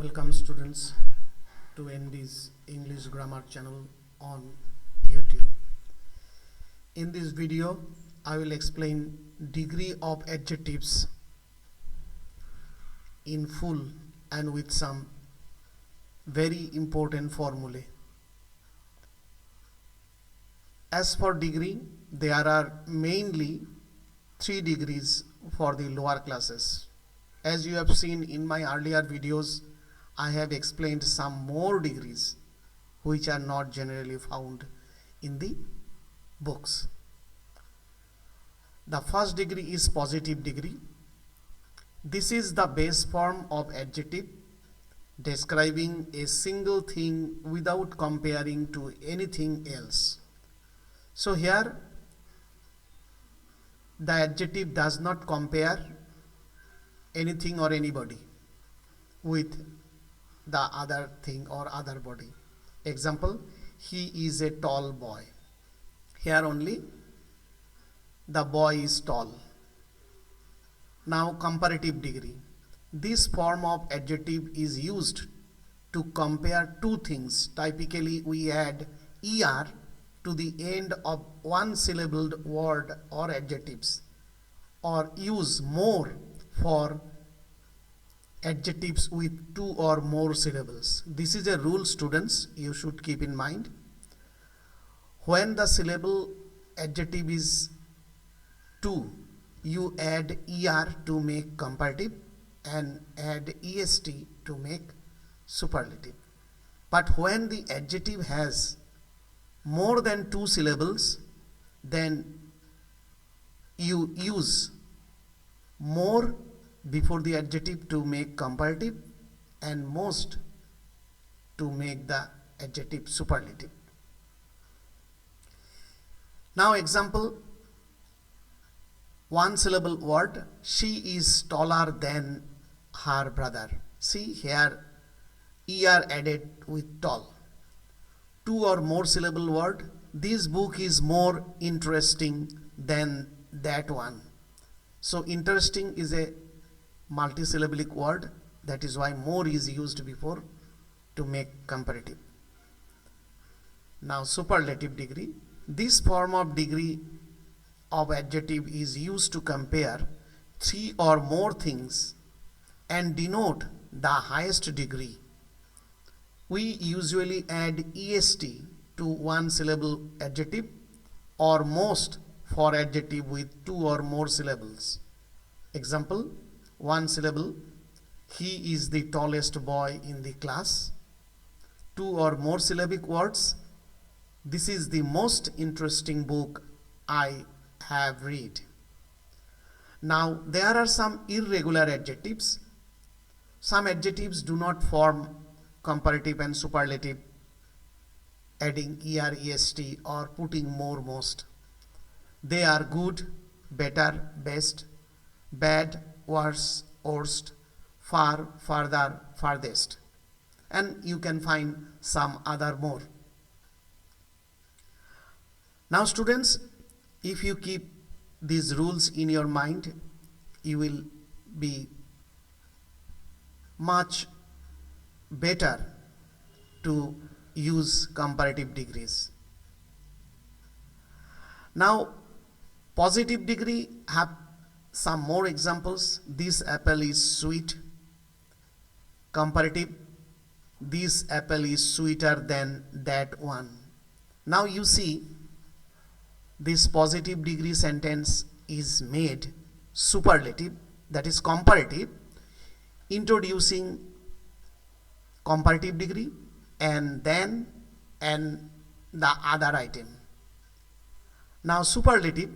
Welcome students to ND's English Grammar channel on YouTube. In this video, I will explain degree of adjectives in full and with some very important formulae. As for degree, there are mainly 3 degrees for the lower classes. As you have seen in my earlier videos, I have explained some more degrees which are not generally found in the books. The first degree is positive degree. This is the base form of adjective describing a single thing without comparing to anything else. So here the adjective does not compare anything or anybody with the other thing or other body. Example, he is a tall boy. Here only the boy is tall. Now comparative degree. This form of adjective is used to compare two things. Typically we add er to the end of one syllabled word or adjectives, or use more for adjectives with 2 or more syllables. This is a rule, students, you should keep in mind. When the syllable adjective is 2, you add er to make comparative and add est to make superlative. But when the adjective has more than 2 syllables, then you use more before the adjective to make comparative and most to make the adjective superlative. Now example, one syllable word, she is taller than her brother. See here er added with tall. 2 or more syllable word, this book is more interesting than that one. So interesting is a multisyllabic word, that is why more is used before to make comparative. Now superlative degree. This form of degree of adjective is used to compare 3 or more things and denote the highest degree. We usually add est to one syllable adjective or most for adjective with 2 or more syllables. Example, one syllable, he is the tallest boy in the class. 2 or more syllabic words, this is the most interesting book I have read. Now there are some irregular adjectives. Some adjectives do not form comparative and superlative, adding er, est or putting more, most. They are good, better, best, bad, worse, worst, far, farther, farthest, and you can find some other more. Now students, if you keep these rules in your mind, you will be much better to use comparative degrees. Now positive degree have some more examples. This apple is sweet. Comparative, this apple is sweeter than that one. Now you see this positive degree sentence is made superlative, that is comparative, introducing comparative degree and then the other item. Now superlative,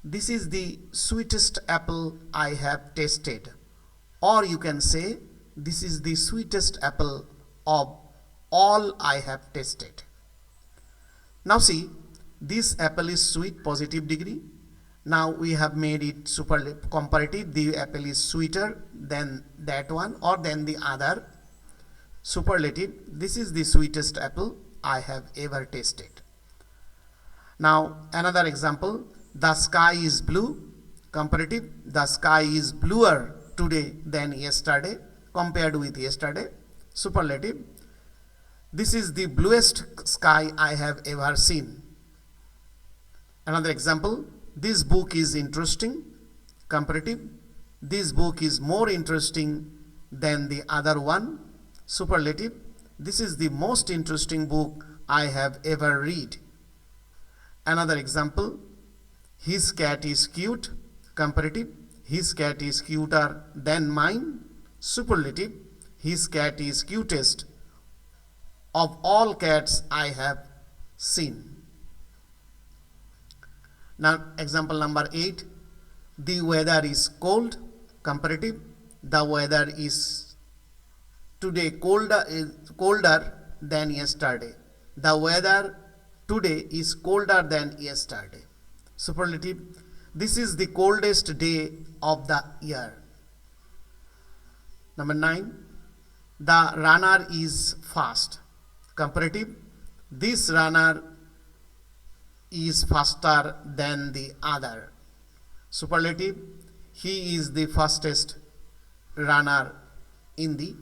this is the sweetest apple I have tasted, or you can say this is the sweetest apple of all I have tasted. Now see, this apple is sweet, positive degree. Now we have made it superlative, comparative, the apple is sweeter than that one or than the other. Superlative, this is the sweetest apple I have ever tasted. Now another example, the sky is blue. Comparative, the sky is bluer today than yesterday. compared with yesterday. Superlative. This is the bluest sky I have ever seen. Another example. This book is interesting. Comparative. This book is more interesting than the other one. Superlative. This is the most interesting book I have ever read. Another example. His cat is cute. Comparative. His cat is cuter than mine. Superlative. His cat is cutest of all cats I have seen. Now, example number 8. The weather is cold. Comparative. The weather is today colder than yesterday. The weather today is colder than yesterday. Superlative. This is the coldest day of the year. Number 9. The runner is fast. Comparative. This runner is faster than the other. Superlative. He is the fastest runner in the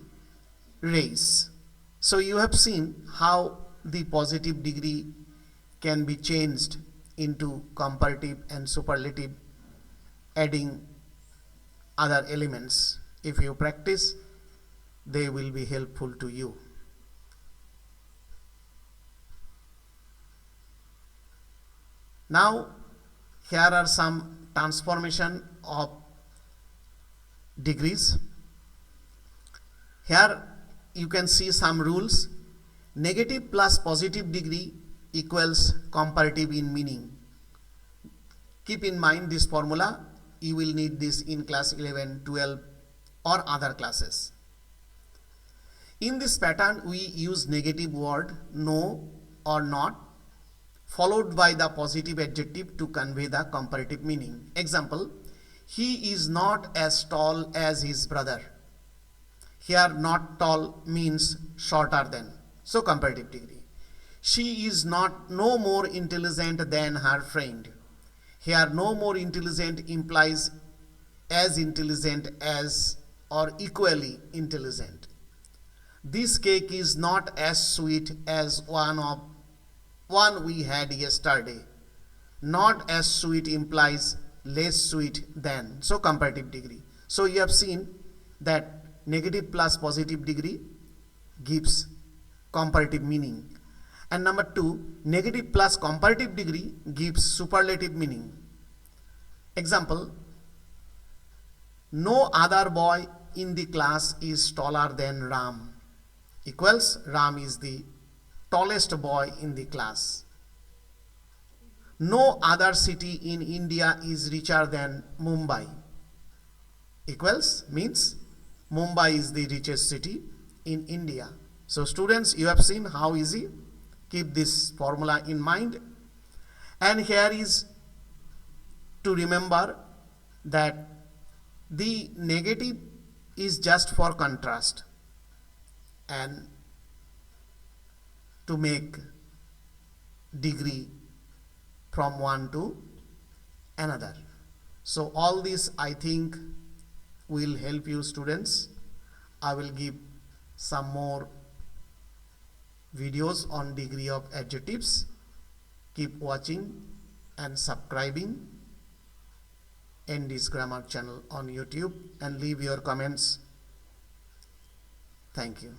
race. So you have seen how the positive degree can be changed into comparative and superlative, adding other elements. If you practice, they will be helpful to you. Now, here are some transformation of degrees. Here you can see some rules. Negative plus positive degree equals comparative in meaning. Keep in mind this formula. You will need this in class 11, 12 or other classes. In this pattern, we use negative word no or not followed by the positive adjective to convey the comparative meaning. Example, he is not as tall as his brother. Here not tall means shorter than. So comparative degree. She is no more intelligent than her friend. Here no more intelligent implies as intelligent as or equally intelligent. This cake is not as sweet as one we had yesterday. Not as sweet implies less sweet than. So comparative degree. So you have seen that negative plus positive degree gives comparative meaning. And number 2, negative plus comparative degree gives superlative meaning. Example, no other boy in the class is taller than Ram. Equals Ram is the tallest boy in the class. No other city in India is richer than Mumbai. Equals means Mumbai is the richest city in India. So students, you have seen how easy. Keep this formula in mind. And here is to remember that the negative is just for contrast and to make degree from one to another. So all this I think will help you students. I will give some more videos on degree of adjectives. Keep watching and subscribing ND's Grammar channel on YouTube and leave your comments. Thank you.